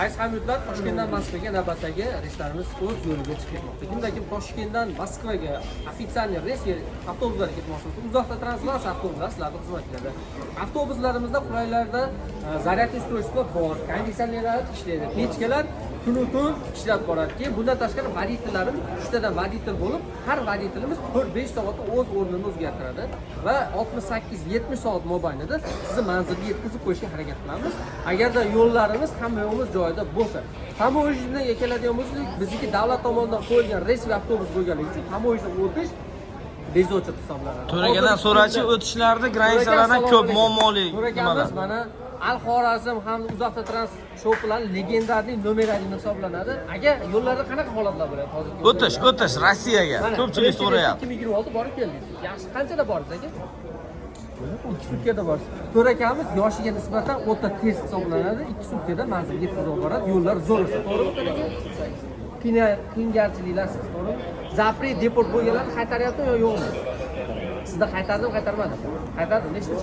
Qaysi hamyurtlar Toshkentdan Moskvaga navbatdagi reyslarimiz o'z yo'liga chiqmoqda. Kimda-kim Toshkentdan Moskvaga ofitsial reys avtobuslarga ketmoqchi bo'lsa, uzoqda transport avtobuslar sizlarga xizmat qiladi. Avtobuslarimizda qulaylarda zaryad ustroyствоsi bor, konditsionerlar ishlaydi, pechkalar kun-tun ishlab boradi. Keyin bundan tashqari voditellarimiz 3 tadan voditel bo'lib, har voditelimiz 4-5 soatda o'z o'rnini o'zgartiradi va 68-70 soat mobaynida sizni manzilga yetkazib qo'yishga harakat qilamiz. Agarda yo'llarimiz hamma yo'limiz joyida bo'lsa, tamoyishdan keladigan bo'lsak, bizniki davlat tomonidan qo'yilgan reys va avtobus bo'lganligi uchun tamoyishdan o'tish bezochir hisoblanadi. To'ragadan so'rachi o'tishlarda granitsalardan ko'p muammoli nimalar. Mana Al-Xorazm hamda uzoqda trans shoplar legendarniy nomerlarini hisoblanadi. Agar yo'llarda qanaqa holatlar bo'ladi hozir? O'tish Rossiyaga ko'pchilik so'rayapti. 2026 borib keldingiz. Yaxshi qanchada bordingiz aka? 2 sutkada borsiz. To'rakamiz yoshiga nisbatan o'ta tez hisoblanadi. 2 sutkada manzilga yetkazib boradi. Yo'llar zo'r. To'g'rimi aka? Qiynalchiliklarsiz, to'g'rimi? Zapret deport bo'lganlarni qaytaryaptimi yo yo'qmi? Sizda qaytardimi, qaytarmadim? Qaytardim, nechta?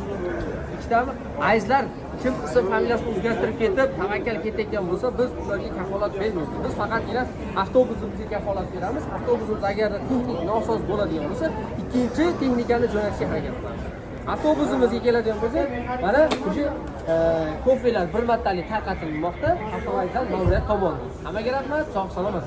Ikkitami? Aizlar kim ism familiyasini o'zgartirib ketib, tavakkal ketayotgan bo'lsa, biz ularga kafolat bermaymiz. Biz faqatgina avtobusimizga kafolat beramiz. Avtobusimiz agar texnik nosoz bo'ladigan bo'lsa, ikkinchi texnikani jo'natishga harakat qilamiz. Avtobusimizga keladigan bo'lsak, mana o'sha ko'rpalar bir martalik tarqatilmoqda avtovayzal ma'muriyat tomonidan. Hammaga rahmat, sog' salomat.